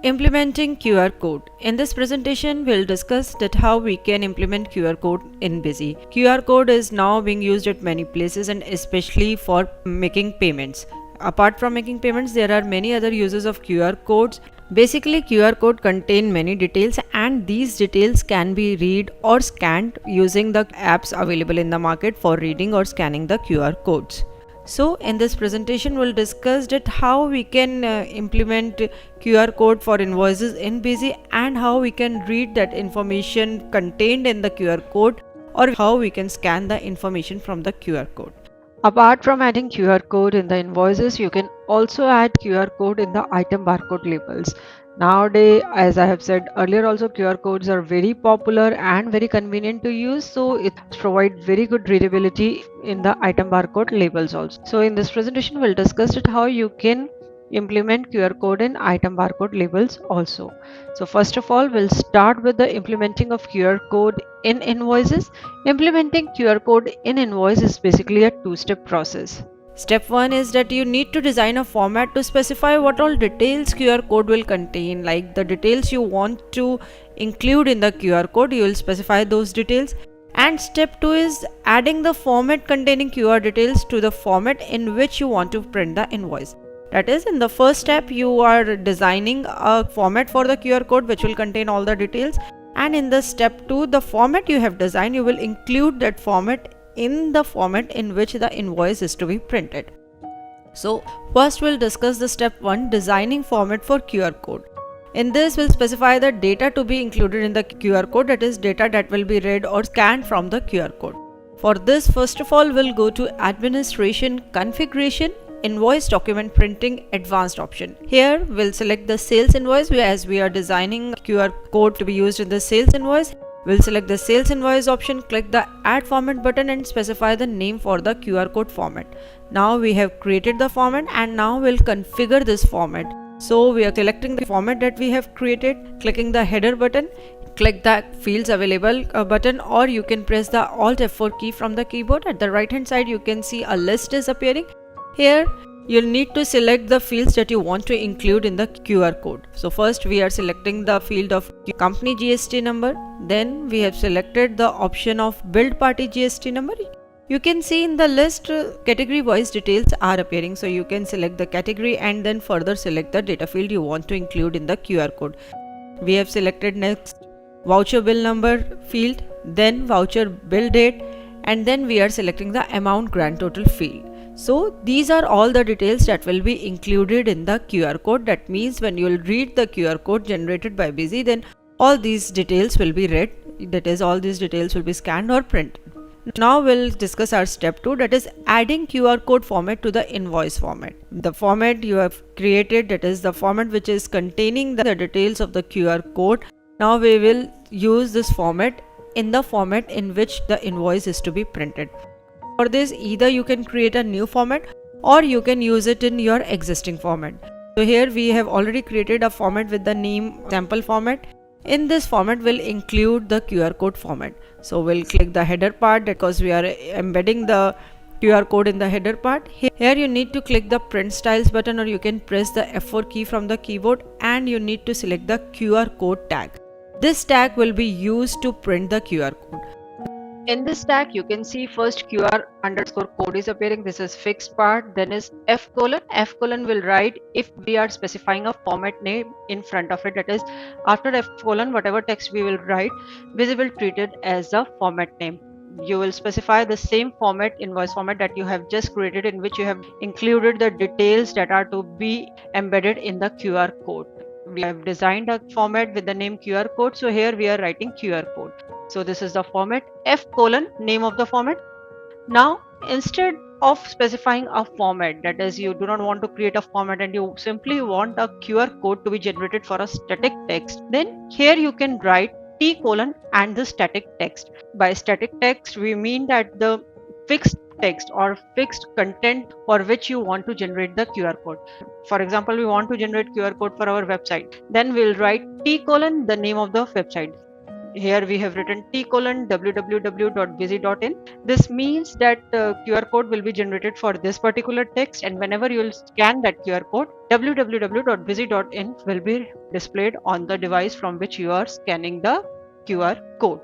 Implementing QR code. In this presentation, we'll discuss that how we can implement QR code in Busy. QR code is now being used at many places and especially for making payments. Apart from making payments, there are many other uses of QR codes. Basically, QR code contain many details and these details can be read or scanned using the apps available in the market for reading or scanning the QR codes. So in this presentation we'll discuss that how we can implement QR code for invoices in Busy and how we can read that information contained in the QR code or how we can scan the information from the QR code. Apart from adding QR code in the invoices, you can also add QR code in the item barcode labels. Nowadays, as I have said earlier also, QR codes are very popular and very convenient to use, so it provides very good readability in the item barcode labels also. So in this presentation, we'll discuss it how you can implement QR code in item barcode labels also. So first of all, we'll start with the implementing of QR code in invoices. Implementing QR code in invoice is basically a two-step process. Step 1 is that you need to design a format to specify what all details QR code will contain, like the details you want to include in the QR code, you will specify those details. And step 2 is adding the format containing QR details to the format in which you want to print the invoice. That is, in the first step, you are designing a format for the QR code which will contain all the details. And in the step 2, the format you have designed, you will include that format in the format in which the invoice is to be printed. So first we'll discuss the step 1, designing format for QR code. In this we'll specify the data to be included in the QR code, that is data that will be read or scanned from the QR code. For this, first of all, we'll go to administration configuration, invoice document printing advanced option. Here we'll select the sales invoice as we are designing QR code to be used in the sales invoice. We'll select the sales invoice option, click the add format button and specify the name for the QR code format. Now we have created the format and now we'll configure this format. So we are selecting the format that we have created, clicking the header button, click the fields available button, or you can press the Alt F4 key from the keyboard. At the right hand side you can see a list is appearing. Here you'll need to select the fields that you want to include in the QR code. So first we are selecting the field of company GST number, then we have selected the option of billed party GST number. You can see in the list category wise details are appearing, so you can select the category and then further select the data field you want to include in the QR code. We have selected next voucher bill number field, then voucher bill date, and then we are selecting the amount grand total field. So these are all the details that will be included in the QR code. That means when you will read the QR code generated by Busy, then all these details will be read, that is all these details will be scanned or printed. Now we'll discuss our step 2, that is adding QR code format to the invoice format. The format you have created, that is the format which is containing the details of the QR code. Now we will use this format in the format in which the invoice is to be printed. For this, either you can create a new format or you can use it in your existing format. So here we have already created a format with the name sample format. In this format we'll include the QR code format. So we'll click the header part because we are embedding the QR code in the header part. Here you need to click the print styles button or you can press the F4 key from the keyboard and you need to select the QR code tag. This tag will be used to print the QR code. In this tag you can see first QR underscore code is appearing. This is fixed part. Then is F colon. F colon will write if we are specifying a format name in front of it, that is after F colon whatever text we will write, Busy will treat it as a format name. You will specify the same format, invoice format that you have just created, in which you have included the details that are to be embedded in the QR code. We have designed a format with the name QR code, so here we are writing QR code. So this is the format, F colon name of the format. Now instead of specifying a format, that is you do not want to create a format and you simply want a QR code to be generated for a static text, then here you can write T colon and the static text. By static text we mean that the fixed text or fixed content for which you want to generate the QR code. For example, we want to generate QR code for our website, then we'll write T colon the name of the website. here we have written t:/www.busy.in. This means that QR code will be generated for this particular text, and whenever you will scan that QR code, www.busy.in will be displayed on the device from which you are scanning the QR code.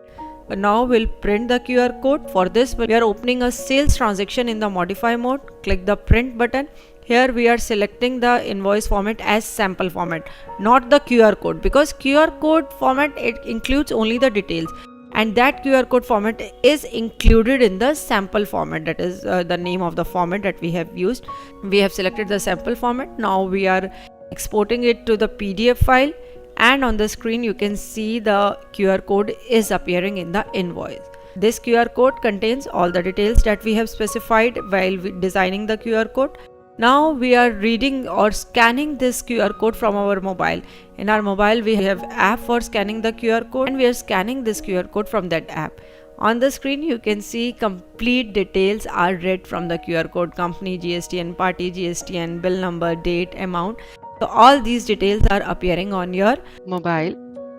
Now we'll print the QR code. For this, we are opening a sales transaction in the modify mode. Click the print button. Here we are selecting the invoice format as sample format, not the QR code, because QR code format, it includes only the details, and that QR code format is included in the sample format. That is the name of the format that we have used. We have selected the sample format. Now we are exporting it to the PDF file, and on the screen you can see the QR code is appearing in the invoice. This QR code contains all the details that we have specified while designing the QR code. Now we are reading or scanning this QR code from our mobile. In our mobile we have app for scanning the QR code, and we are scanning this QR code from that app. On the screen you can see complete details are read from the QR code: company GSTN, party GSTN, bill number, date, amount. So all these details are appearing on your mobile.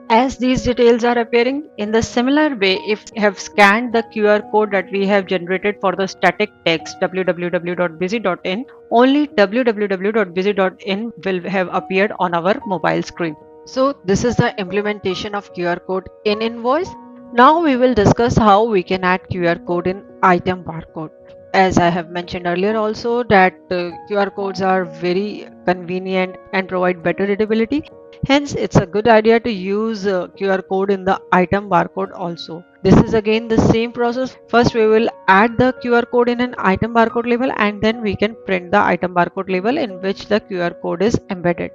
As these details are appearing in the similar way, if you have scanned the QR code that we have generated for the static text www.busy.in, only www.busy.in will have appeared on our mobile screen. So this is the implementation of QR code in invoice. Now we will discuss how we can add QR code in item barcode. As I have mentioned earlier also that QR codes are very convenient and provide better readability. Hence, it's a good idea to use QR code in the item barcode also. This is again the same process. First, we will add the QR code in an item barcode label, and then we can print the item barcode label in which the QR code is embedded.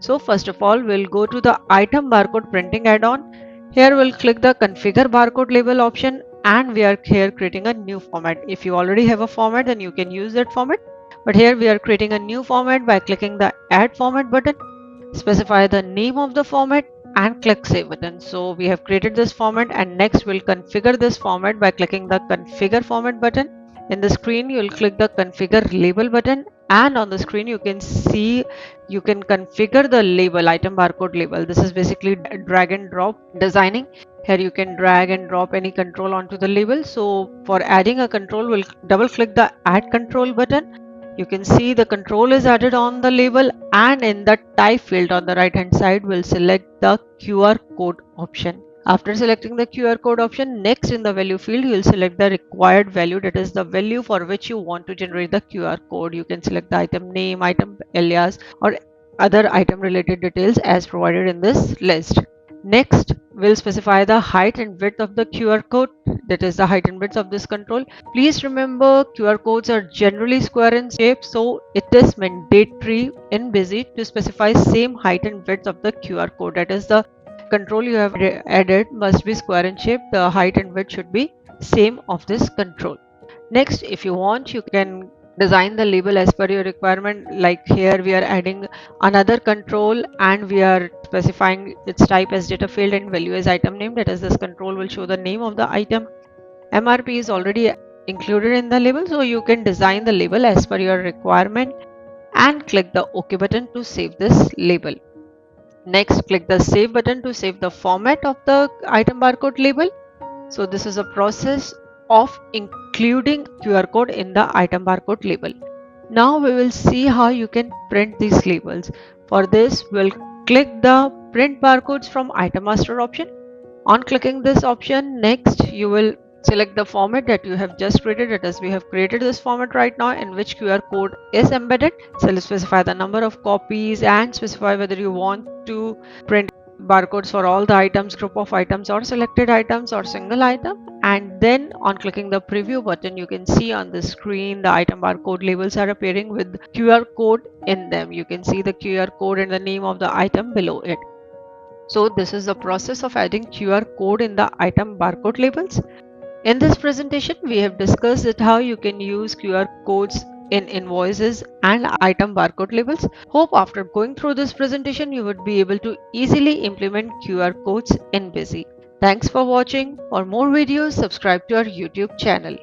So first of all, we'll go to the item barcode printing add-on. Here we'll click the configure barcode label option, and we are here creating a new format. If you already have a format, then you can use that format. But here we are creating a new format by clicking the add format button. Specify the name of the format and click save button. So we have created this format, and next we'll configure this format by clicking the configure format button. In the screen you'll click the configure label button, and on the screen you can see you can configure the label, item barcode label. This is basically drag and drop designing. Here you can drag and drop any control onto the label. So for adding a control, we'll double click the add control button. You can see the control is added on the label, and in the type field on the right hand side we'll select the QR code option. After selecting the QR code option, next in the value field you will select the required value, that is the value for which you want to generate the QR code. You can select the item name, item alias, or other item related details as provided in this list. Next, we'll specify the height and width of the QR code, that is the height and width of this control. Please remember QR codes are generally square in shape, so it is mandatory in Busy to specify same height and width of the QR code. That is the control you have added must be square in shape. The height and width should be same of this control. Next, if you want, you can design the label as per your requirement. Like here we are adding another control, and we are specifying its type as data field and value as item name. That is, this control will show the name of the item. MRP is already included in the label, so you can design the label as per your requirement and click the OK button to save this label. Next, click the save button to save the format of the item barcode label. So this is a process of including QR code in the item barcode label. Now we will see how you can print these labels. For this, we'll click the print barcodes from item master option. On clicking this option, next you will select the format that you have just created. That is, we have created this format right now in which QR code is embedded. So let's specify the number of copies and specify whether you want to print barcodes for all the items, group of items, or selected items, or single item. And then on clicking the preview button, you can see on the screen the item barcode labels are appearing with QR code in them. You can see the QR code and the name of the item below it. So this is the process of adding QR code in the item barcode labels. In this presentation, we have discussed that how you can use QR codes in invoices and item barcode labels. Hope after going through this presentation, you would be able to easily implement QR codes in Busy. Thanks for watching. For more videos, subscribe to our YouTube channel.